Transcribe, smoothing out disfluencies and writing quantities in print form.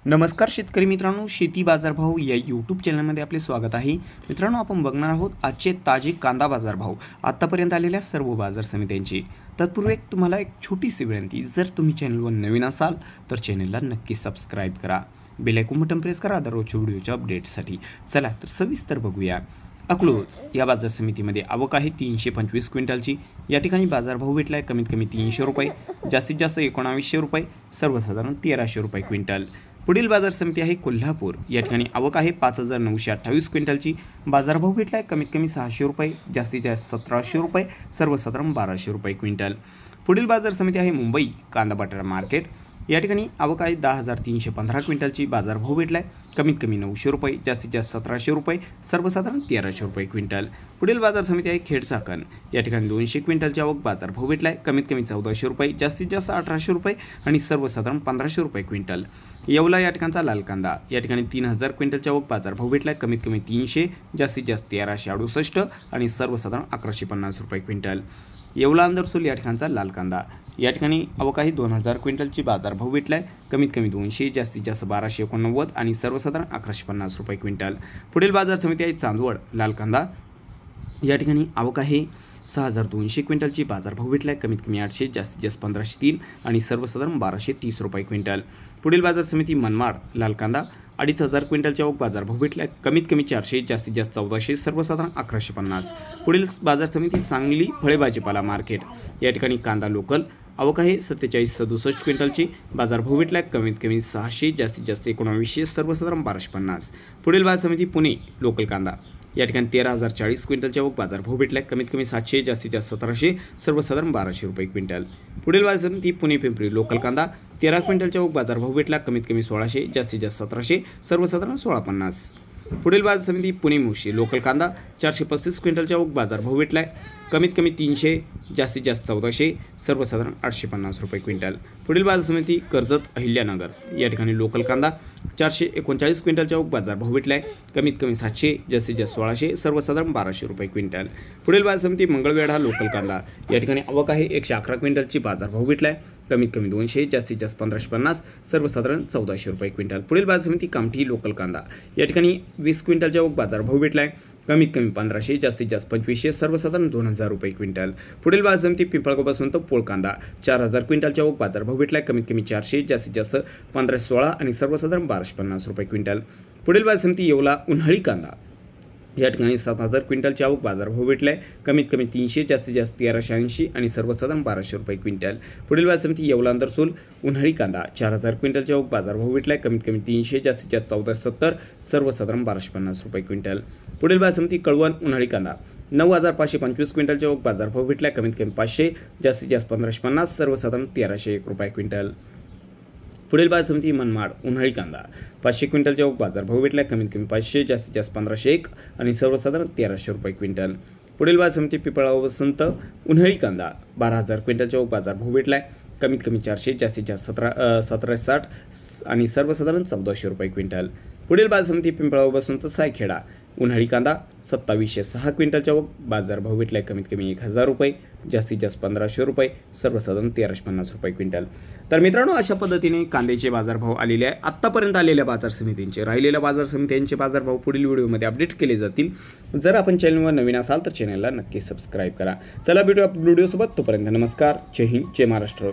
नमस्कार शेतकरी मित्रांनो, शेती बाजारभाव या यूट्यूब चॅनलमध्ये आपले स्वागत आहे। मित्रांनो, आपण बघणार आहोत आजचे ताजे कांदा बाजारभाव, आतापर्यंत आलेल्या सर्व बाजार समित्यांची। तत्पूर्वी तुम्हाला एक छोटीशी विनंती, जर तुम्ही चॅनलवर नवीन असाल तर चॅनलला नक्की सबस्क्राइब करा, बेल आयकॉन बटन प्रेस करा दररोजच्या व्हिडिओच्या अपडेट्ससाठी। चला तर सविस्तर बघूया। अकलूज या बाजार समितीमध्ये आवक आहे 325 क्विंटलची। या ठिकाणी बाजारभाव भेटला आहे कमीत कमी 300 रुपये, जास्तीत जास्त 1900 रुपये, सर्वसाधारण 1300 रुपये क्विंटल। पुढील बाजार समिती आहे कोल्हापूर। या ठिकाणी आवक आहे 5928 क्विंटलची। बाजारभाव भेटला आहे कमीत कमी 600 रुपये, जास्तीत जास्त 1700 रुपये, सर्वसाधारण 1200 रुपये क्विंटल। पुढील बाजार समिती आहे मुंबई कांदा बटाटा मार्केट। या ठिकाणी आवक आहे 10315 क्विंटलची। बाजारभाव भेटला आहे कमीत कमी 900 रुपये, जास्तीत जास्त 1700 रुपये, सर्वसाधारण 1300 रुपये क्विंटल। पुढील बाजार समिती आहे खेड चाकण। या ठिकाणी 200 क्विंटलची आवक। बाजारभाव भेटला आहे कमीत कमी 1400 रुपये, जास्तीत जास्त 1800 रुपये आणि सर्वसाधारण 1500 रुपये क्विंटल। येवला या ठिकाणचा लाल कांदा। या ठिकाणी 3000 क्विंटलच्या आवक। बाजारभाव भेटला आहे कमीत कमी 300, जास्तीत जास्त 1368 आणि सर्वसाधारण 1150 रुपये क्विंटल। येवला अंदरसूल या ठिकाणचा लाल कांदा। या ठिकाणी आवक आहे 2000 क्विंटलची। बाजारभाव भेटला आहे कमीत कमी 200, जास्तीत जास्त 1289 आणि सर्वसाधारण 1150 रुपये क्विंटल। पुढील बाजार समिती आहे चांदवड लाल कांदा। या ठिकाणी आवक आहे 6200 क्विंटलची। बाजारभाव भेटला आहे कमीत कमी 800, जास्तीत जास्त 1503 आणि सर्वसाधारण 1230 रुपये क्विंटल। पुढील बाजार समिती मनमाड लाल कांदा। 2500 क्विंटलच्या आवक। बाजारभाव भेटला आहे कमीत कमी 400, जास्तीत जास्त 1400, सर्वसाधारण 1150। पुढील बाजार समिती सांगली फळे भाजीपाला मार्केट। या ठिकाणी कांदा लोकल। आवक आहे 4767 क्विंटलची। बाजारभाव भेटला आहे कमीत कमी 600, जास्तीत जास्त 1900, सर्वसाधारण 1250। पुढील बाजार समिती पुणे लोकल कांदा। या ठिकाणी 13040 क्विंटलच्या आवक। बाजारभाव भेटला आहे कमीत कमी 700, जास्तीत जास्त 1700, सर्वसाधारण 1200 रुपये क्विंटल। पुढील बाजार समिती पुणे पिंपरी लोकल कांदा। 13 क्विंटलच्या आवक। बाजारभाव भेटला कमीत कमी 1600, जास्तीत जास्त 1700, सर्वसाधारण 1650। पुढील बाजार समिती पुणे मुळशी लोकल कांदा। 435 क्विंटलच्या आवक। बाजारभाव भेटला आहे कमीत कमी 300, जास्तीत जास्त 1400, सर्वसाधारण 850 रुपये क्विंटल। पुढील बाजार समिती कर्जत अहिल्यानगर। या ठिकाणी लोकल कांदा। 439 क्विंटलच्या आवक। बाजारभाव भेटला आहे कमीत कमी 700, जास्तीत जास्त 1600, सर्वसाधारण 1200 रुपये क्विंटल। पुढील बाजार समिती मंगळवेढा लोकल कांदा। या ठिकाणी आवक आहे 111 क्विंटलची। बाजारभाव भेटला आहे कमीत कमी 200, जास्तीत जास्त 1550, सर्वसाधारण 1400 रुपये क्विंटल। पुढील बाजार समिती कामठी लोकल कांदा। या ठिकाणी 20 क्विंटलच्या आवक। बाजारभाव भेटला आहे कमीत कमी 1500, जास्तीत जास्त 2500, सर्वसाधारण 2000 रुपये क्विंटल। पुढील बाजार समिती पिंपळगाव बसवंत पोळ कांदा। 4000 क्विंटलच्या आवक। बाजारभाव भेटला आहे कमीत कमी 400, जास्तीत जास्त 1516 आणि सर्वसाधारण 1250 रुपये क्विंटल। पुढील बाजार समिती येवला उन्हाळी कांदा। या ठिकाणी 7000 क्विंटलची आवक। बाजारभाव भेटला आहे कमीत कमी 300, जास्तीत जास्त 1380 आणि सर्वसाधारण 1200 रुपये क्विंटल। पुढील बाजार समिती येवला अंदरसूल उन्हाळी कांदा। 4000 क्विंटलची आवक। बाजारभाव भेटला आहे कमीत कमी 300, जास्तीत जास्त 1470, सर्वसाधारण 1250 रुपये क्विंटल। पुढील बाजार समिती कळवण उन्हाळी कांदा। 9525 क्विंटलची आवक। बाजारभाव भेटला आहे कमीत कमी 500, जास्तीत जास्त 1550, सर्वसाधारण 1301 रुपये क्विंटल। पुढील बाजार समिती मनमाड उन्हाळी कांदा। 500 क्विंटलच्या आवक। बाजारभाव भेटला आहे कमीत कमी 500, जास्तीत जास्त 1501 आणि सर्वसाधारण 1300 रुपये क्विंटल। पुढील बाजार समिती पिंपळगाव बसवंत उन्हाळी कांदा। 12000 क्विंटलच्या आवक। बाजारभाव भेटला आहे कमीत कमी 400, जास्तीत जास्त 1760 आणि सर्वसाधारण 1400 रुपये क्विंटल। पुढील बाजार समिती पिंपळगाव बसवंत सायखेडा उन्हाळी कांदा। 2706 क्विंटलच्या आवक। बाजारभाव भेटला आहे कमीत कमी 1000 रुपये, जास्तीत जास्त 1500 रुपये, सर्वसाधारण 1350 रुपये क्विंटल। तर मित्रांनो, अशा पद्धतीने कांद्याचे बाजारभाव आलेले आहे आत्तापर्यंत आलेल्या बाजार समितींचे। राहिलेल्या बाजार समित्यांचे बाजारभाव पुढील व्हिडिओमध्ये अपडेट केले जातील। जर आपण चॅनलवर नवीन असाल तर चॅनलला नक्की सबस्क्राईब करा। चला भेटूया व्हिडिओसोबत, तोपर्यंत नमस्कार, जय हिंद, जय महाराष्ट्र।